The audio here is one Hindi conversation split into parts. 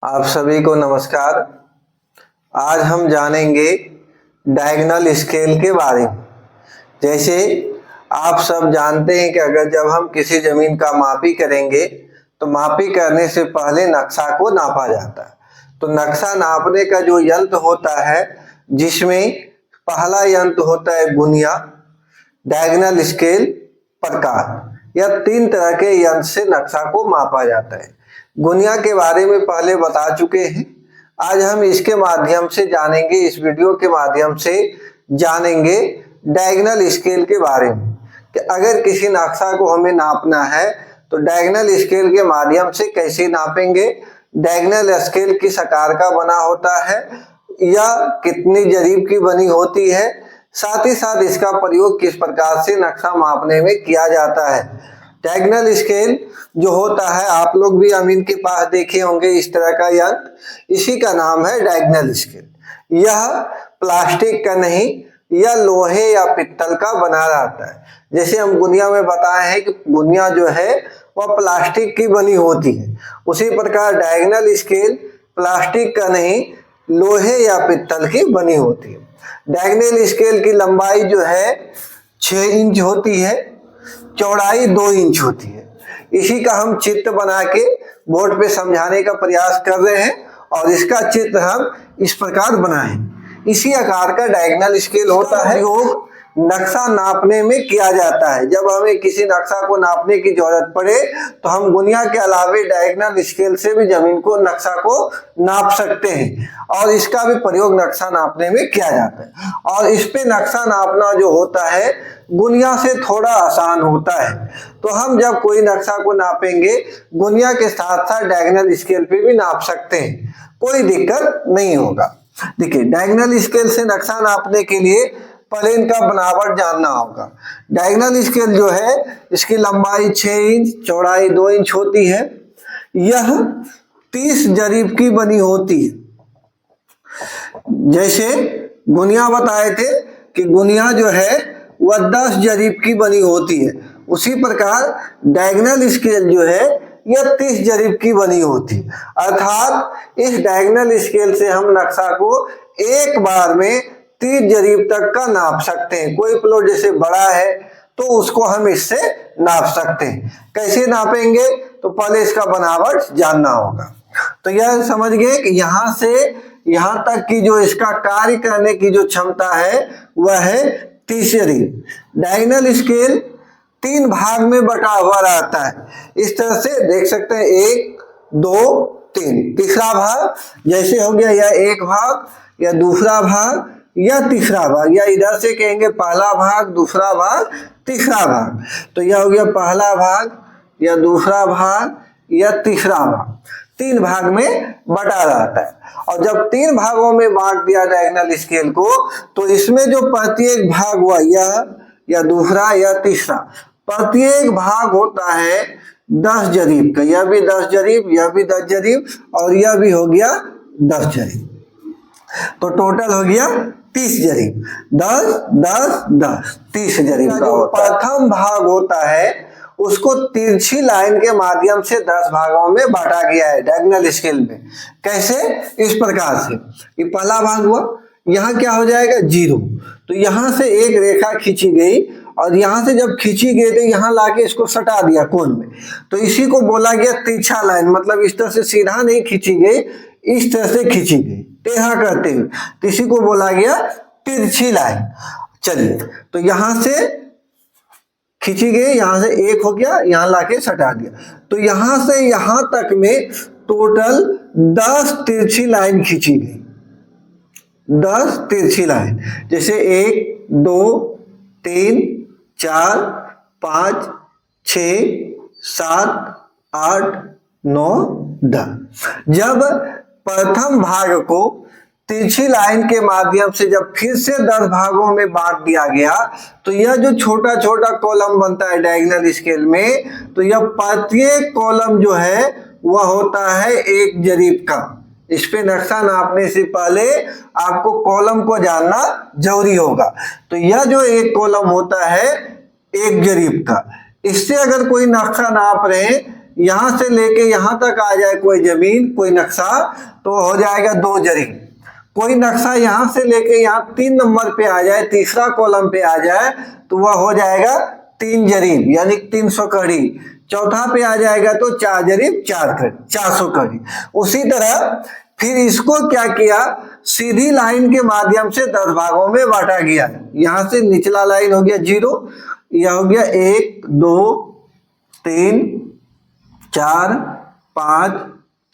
आप सभी को नमस्कार। आज हम जानेंगे डायगोनल स्केल के बारे में। जैसे आप सब जानते हैं कि अगर जब हम किसी जमीन का मापी करेंगे तो मापी करने से पहले नक्शा को नापा जाता है। तो नक्शा नापने का जो यंत्र होता है, जिसमें पहला यंत्र होता है गुनिया, डायगोनल स्केल, प्रकार। यह तीन तरह के यंत्र से नक्शा को मापा जाता है। गुनिया के बारे में पहले बता चुके हैं। आज हम इसके माध्यम से जानेंगे, इस वीडियो के माध्यम से जानेंगे डायगोनल स्केल के बारे में कि अगर किसी नक्शा को हमें नापना है तो डायगोनल स्केल के माध्यम से कैसे नापेंगे, डायगोनल स्केल किस आकार का बना होता है या कितनी जरीब की बनी होती है, साथ ही साथ इसका प्रयोग किस प्रकार से नक्शा मापने में किया जाता है। डायगोनल स्केल जो होता है, आप लोग भी अमीन के पास देखे होंगे इस तरह का यंत्र, इसी का नाम है डायगोनल स्केल। यह प्लास्टिक का नहीं, यह लोहे या पित्तल का बना रहता है। जैसे हम गुनिया में बताए हैं कि गुनिया जो है वह प्लास्टिक की बनी होती है, उसी प्रकार डायगोनल स्केल प्लास्टिक का नहीं, लोहे या पित्तल की बनी होती है। डायगोनल स्केल की लंबाई जो है 6 इंच होती है, चौड़ाई 2 इंच होती है। इसी का हम चित्र बना के बोर्ड पे समझाने का प्रयास कर रहे हैं और इसका चित्र हम इस प्रकार बनाए। इसी आकार का डायगोनल स्केल होता है, जो नक्शा नापने में किया जाता है। जब हमें किसी नक्शा को नापने की जरूरत पड़े तो हम गुनिया के अलावे डायगोनल स्केल से भी जमीन को, नक्शा को नाप सकते हैं और इसका भी प्रयोग नक्शा नापने में किया जाता है। और इस पे नक्शा नापना जो होता है गुनिया से थोड़ा आसान होता है। तो हम जब कोई नक्शा को नापेंगे गुनिया के साथ साथ डायगोनल स्केल पे भी नाप सकते हैं, कोई दिक्कत नहीं होगा। देखिए, डायगोनल स्केल से नक्शा नापने के लिए पहले इनका बनावट जानना होगा। डायगोनल स्केल जो है, इसकी लंबाई 6 इंच, चौड़ाई 2 इंच होती है। यह 30 जरीब की बनी होती है। जैसे गुनिया बताए थे कि गुनिया जो है वह 10 जरीब की बनी होती है, उसी प्रकार डायगोनल स्केल जो है यह 30 जरीब की बनी होती है। अर्थात इस डायगोनल स्केल से हम नक्शा को एक बार में 30 जरीब तक का नाप सकते हैं। कोई प्लॉट जैसे बड़ा है तो उसको हम इससे नाप सकते हैं। कैसे नापेंगे, तो पहले इसका बनावट जानना होगा। तो यह समझ गए कि यहाँ से यहाँ तक की जो इसका कार्य करने की जो क्षमता है वह है 30 जरीब। डायगोनल स्केल 3 भाग में बटा हुआ रहता है। इस तरह से देख सकते हैं, 1 2 3। तीसरा भाग जैसे हो गया, या एक भाग या दूसरा भाग या तीसरा भाग, या इधर से कहेंगे पहला भाग, दूसरा भाग, तीसरा भाग। तो यह हो गया पहला भाग या दूसरा भाग या तीसरा भाग। 3 भाग में बटा रहता है। और जब 3 भागों में बांट दिया डायगोनल स्केल को, तो इसमें जो प्रत्येक भाग हुआ, यह या दूसरा या तीसरा, प्रत्येक भाग होता है 10 जरीब का। यह भी 10 जरीब, यह भी 10 जरीब और यह भी हो गया 10 जरीब। तो टोटल हो गया 30 जरीब। 10 10 10 30 जरीब का प्रथम भाग होता है उसको तिरछी लाइन के माध्यम से 10 भागों में बांटा गया है डायगोनल स्केल में। कैसे? इस प्रकार से, ये पहला भाग हुआ, यहाँ क्या हो जाएगा 0। तो यहाँ से एक रेखा खींची गई और यहाँ से जब खींची गई तो यहाँ लाके इसको सटा दिया कोण में। तो इसी को बोला गया तिरछा लाइन। मतलब इस तरह से सीधा नहीं खींची गई, इस तरह से खींची गई टेढ़ा करते हुए, तो इसी को बोला गया तिरछी लाइन। चलिए, तो यहाँ से खींची गई, यहाँ से एक हो गया, यहाँ लाके सटा दिया। तो यहाँ से यहाँ तक में टोटल 10 तिरछी लाइन खींची गई। 10 तिरछी लाइन, जैसे 1 2 3 4 5 6 7 8 9 10। जब प्रथम भाग को तिरछी लाइन के माध्यम से जब फिर से 10 भागों में बांट दिया गया, तो यह जो छोटा छोटा कॉलम बनता है डायगोनल स्केल में, तो यह प्रत्येक कॉलम जो है वह होता है 1 जरीब का। इस पे नक्शा नापने से पहले आपको कॉलम को जानना जरूरी होगा। तो यह जो एक कॉलम होता है 1 जरीब का, इससे अगर कोई नक्शा नाप रहे यहां से लेके यहां तक आ जाए कोई जमीन, कोई नक्शा, तो हो जाएगा 2 जरीब। कोई नक्शा यहां से लेके यहाँ 3 नंबर पे आ जाए, तीसरा कॉलम पे आ जाए, तो वह हो जाएगा 3 जरीब यानी 300 कड़ी। चौथा पे आ जाएगा तो 4 जरीब 400 कड़ी। उसी तरह फिर इसको क्या किया, सीधी लाइन के माध्यम से 10 भागों में बांटा गया। यहां से निचला लाइन हो गया 0, यह हो गया 1 2 3 4 5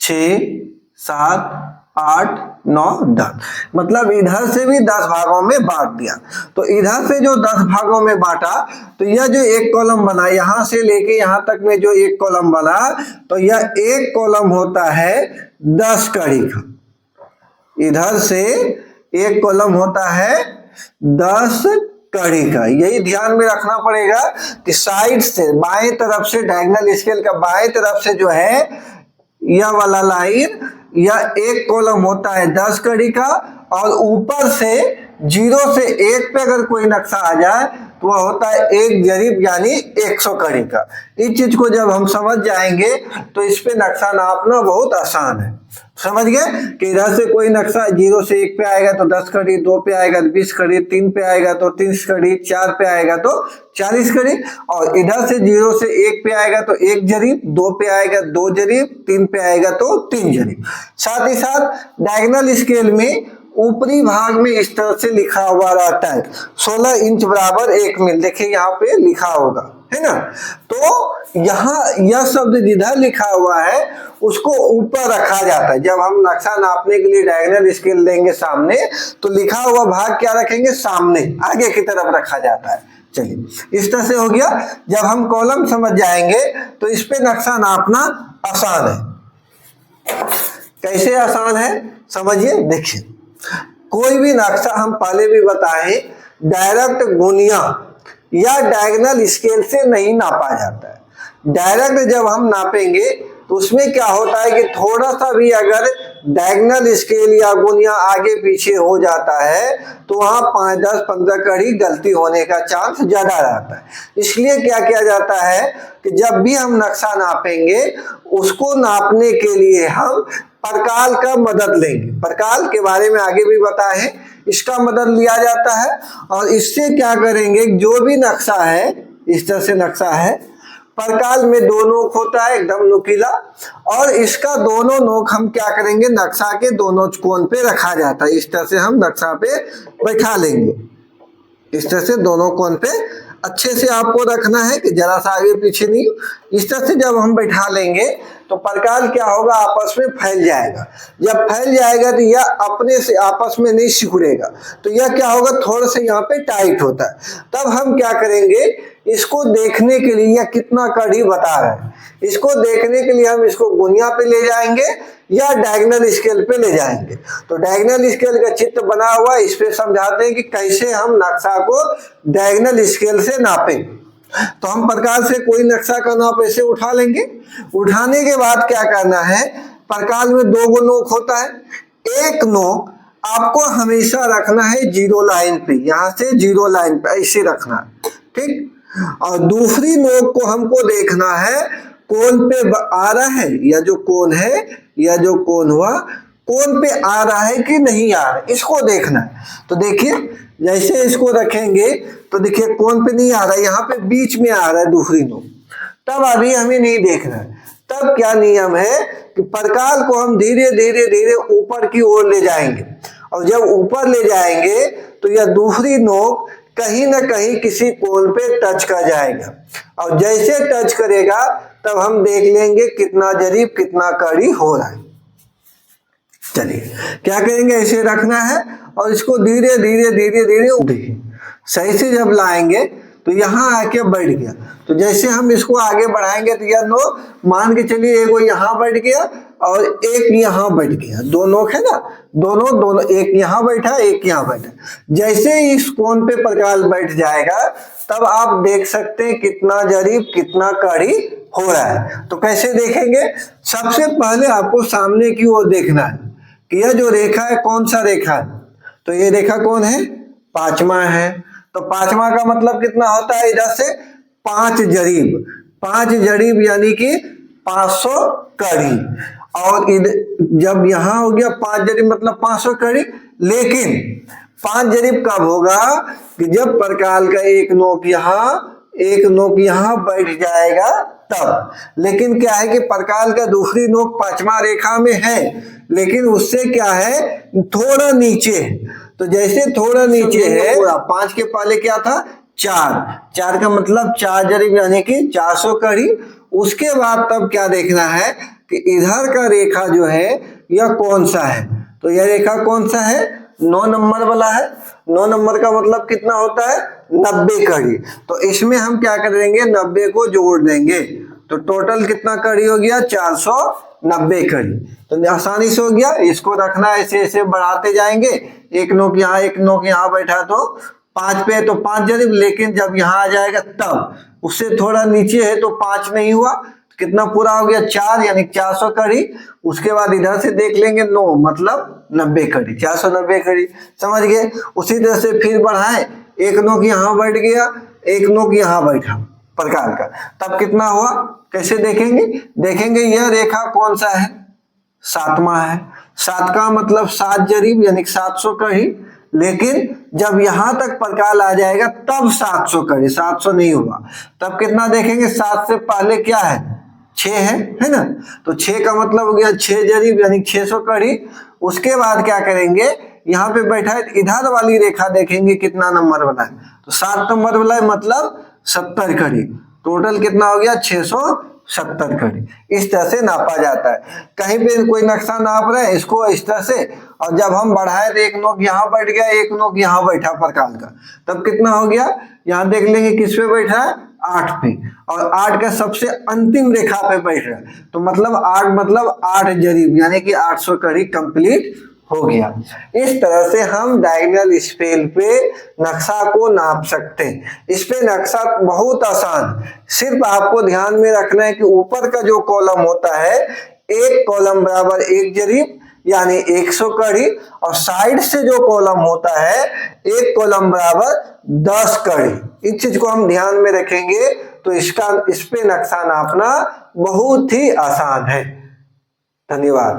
6 7 8 9 10, मतलब इधर से भी 10 भागों में बांट दिया। तो इधर से जो 10 भागों में बांटा, तो यह जो एक कॉलम बना यहां से लेके यहां तक में जो एक कॉलम बना, तो यह एक कॉलम होता है 10 कड़ी का। इधर से एक कॉलम होता है 10 कड़ी का। यही ध्यान में रखना पड़ेगा कि साइड से बाएं तरफ से, डायगोनल स्केल का बाएं तरफ से जो है यह वाला लाइन, यह एक कॉलम होता है 10 कड़ी का, और ऊपर से 0 से 1 पे अगर कोई नक्शा आ जाए तो वह होता है 1 जरीब यानी 100 कड़ी का। इस चीज को जब हम समझ जाएंगे तो इस पे नक्शा नापना बहुत आसान है। समझ गए कि इधर से कोई नक्शा 0 से 1 पे आएगा तो 10 कड़ी, 2 पे आएगा तो 20 कड़ी, 3 पे आएगा तो 30 कड़ी, 4 पे आएगा तो 40 कड़ी, और इधर से 0 से 1 पे आएगा तो 1 जरीब, 2 पे आएगा 2 जरीब, 3 पे आएगा तो 3 जरीब। साथ ही साथ डायगोनल स्केल में ऊपरी भाग में इस तरह से लिखा हुआ रहता है 16 इंच बराबर 1 मील। देखिए यहाँ पे लिखा होगा, है ना। तो यहाँ यह शब्द जिधर लिखा हुआ है उसको ऊपर रखा जाता है। जब हम नक्शा नापने के लिए डायगोनल स्केल लेंगे सामने, तो लिखा हुआ भाग क्या रखेंगे, सामने आगे की तरफ रखा जाता है। चलिए इस तरह से हो गया। जब हम कॉलम समझ जाएंगे तो इस पे नक्शा नापना आसान है। कैसे आसान है समझिए। देखिए कोई भी नक्शा हम पहले भी बताए, डायरेक्ट गुनिया या डायगोनल स्केल से नहीं नापा जाता है। डायरेक्ट जब हम नापेंगे तो उसमें क्या होता है कि थोड़ा सा भी अगर डायगोनल स्केल या गुनिया आगे पीछे हो जाता है तो वहां 5 10 15 कड़ी गलती होने का चांस ज्यादा रहता है। इसलिए क्या किया जाता है कि जब भी हम नक्शा नापेंगे, उसको नापने के लिए हम परकाल का मदद लेंगे। परकाल के बारे में आगे भी बताए हैं, इसका मदद लिया जाता है। और इससे क्या करेंगे, जो भी नक्शा है, इस तरह से नक्शा है, परकाल में 2 नोक होता है एकदम नुकीला, और इसका दोनों नोक हम क्या करेंगे, नक्शा के दोनों कोण पे रखा जाता है। इस तरह से हम नक्शा पे बैठा लेंगे, इस तरह से दोनों कोण पे अच्छे से आपको रखना है कि जरा सा आगे पीछे नहीं। इस तरह से जब हम बैठा लेंगे तो परकाल क्या होगा, आपस में फैल जाएगा। जब फैल जाएगा तो यह अपने से आपस में नहीं सिकुड़ेगा, तो यह क्या होगा, थोड़ा सा यहाँ पे टाइट होता है। तब हम क्या करेंगे, इसको देखने के लिए यह कितना कड़ी बता रहा है, इसको देखने के लिए हम इसको गुनिया पे ले जाएंगे या डायगोनल स्केल पे ले जाएंगे। तो डायगोनल स्केल का चित्र बना हुआ, इस पे समझाते हैं कि कैसे हम नक्शा को डायगोनल स्केल से नापें। तो हम परकाल से कोई नक्शा का नाप ऐसे उठा लेंगे। उठाने के बाद क्या करना है, परकाल में 2 नोक होता है। एक नोक आपको हमेशा रखना है 0 लाइन पे, यहां से 0 लाइन पे ऐसे रखना है, ठीक। और दूसरी नोक को हमको देखना है कोण पे आ रहा है, या जो कोण है, या जो कोण हुआ कोण पे आ रहा है कि नहीं आ रहा है, इसको देखना है। तो देखिए जैसे इसको रखेंगे तो देखिए कोण पे नहीं आ रहा है, यहाँ पे बीच में आ रहा है दूसरी नोक, तब अभी हमें नहीं देखना है। तब क्या नियम है कि परकाल को हम धीरे धीरे धीरे ऊपर की ओर ले जाएंगे, और जब ऊपर ले जाएंगे तो यह दूसरी नोक कहीं ना कहीं किसी कोण पे टच कर जाएगा, और जैसे टच करेगा तब हम देख लेंगे कितना जरीब कितना कड़ी हो रहा है। चलिए क्या करेंगे, ऐसे रखना है और इसको धीरे धीरे धीरे धीरे देखिए सही से जब लाएंगे तो यहाँ आके बैठ गया। तो जैसे हम इसको आगे बढ़ाएंगे तो यह नोक मान के चलिए एक यहाँ बैठ गया और एक यहाँ बैठ गया, 2 नोक है ना, दोनों एक यहाँ बैठा एक यहाँ बैठा। जैसे ही इस कोण पे परकाल बैठ जाएगा तब आप देख सकते हैं कितना जरीब कितना कड़ी हो रहा है। तो कैसे देखेंगे, सबसे पहले आपको सामने की ओर देखना है कि यह जो रेखा है कौन सा रेखा है। तो ये रेखा कौन है, 5वां है। तो 5वां का मतलब कितना होता है, इधर से 5 जरीब, 5 जरीब यानी कि 500 कड़ी, और जब यहाँ हो गया 5 जरीब मतलब 500 कड़ी। लेकिन 5 जरीब कब होगा कि जब परकाल का एक नोक यहाँ बैठ जाएगा तब। लेकिन क्या है कि परकाल का दूसरी नोक 5वां रेखा में है, लेकिन उससे क्या है थोड़ा नीचे है। तो जैसे थोड़ा नीचे है, 5 के पहले क्या था 4 का मतलब 4 जरीब यानी कि 400 कड़ी। उसके बाद तब क्या देखना है कि इधर का रेखा जो है यह कौन सा है। तो यह रेखा कौन सा है, 9 नंबर वाला है। 9 नंबर का मतलब कितना होता है 90 कड़ी। तो इसमें हम क्या कर देंगे 90 को जोड़ देंगे, तो टोटल कितना कड़ी हो गया 490 कड़ी। तो आसानी से हो गया, इसको रखना ऐसे ऐसे बढ़ाते जाएंगे। एक नोक यहाँ एक नोक यहाँ बैठा तो 5 पे तो 5 जरीब, लेकिन जब यहाँ आ जाएगा तब, उससे थोड़ा नीचे है तो 5 नहीं हुआ, कितना पूरा हो गया 4 यानी 400 कड़ी। उसके बाद इधर से देख लेंगे 9 मतलब 90 कड़ी, 490 कड़ी, समझ गए। उसी तरह से फिर बढ़ाएं, एक नोक यहाँ बैठ गया एक नोक यहाँ बैठा परकाल का, तब कितना हुआ कैसे देखेंगे यह रेखा कौन सा है 7वां है। 7 का मतलब 7 जरीब यानी 700 कड़ी। लेकिन जब यहां तक परकाल आ जाएगा तब 700 कड़ी, 700 नहीं हुआ। तब कितना देखेंगे 7 से पहले क्या है 6 है ना। तो 6 का मतलब हो गया 6 जरीब यानी 600 कड़ी। उसके बाद क्या करेंगे, यहाँ पे बैठा है इधर वाली रेखा देखेंगे कितना नंबर वाला है, तो 7 नंबर वाला है मतलब 70 कड़ी। टोटल कितना हो गया 670 कड़ी। इस तरह से नापा जाता है। कहीं पे कोई नक्शा नाप रहे हैं इसको इस तरह से, और जब हम बढ़ाए तो एक नोक यहाँ बैठ गया एक नोक यहाँ बैठा परकाल का, तब कितना हो गया यहाँ देख लेंगे किस पे बैठा है 8 पे, और 8 का सबसे अंतिम रेखा पे बैठ रहा है। तो मतलब 8 जरीब यानी कि 800 कड़ी कंप्लीट हो गया। इस तरह से हम डायगोनल स्केल पे नक्शा को नाप सकते हैं। इस पे नक्शा बहुत आसान, सिर्फ आपको ध्यान में रखना है कि ऊपर का जो कॉलम होता है एक कॉलम बराबर 1 जरीब यानी 100 कड़ी, और साइड से जो कॉलम होता है एक कॉलम बराबर 10 कड़ी। इस चीज को हम ध्यान में रखेंगे तो इस पे नक्शा नापना बहुत ही आसान है। धन्यवाद।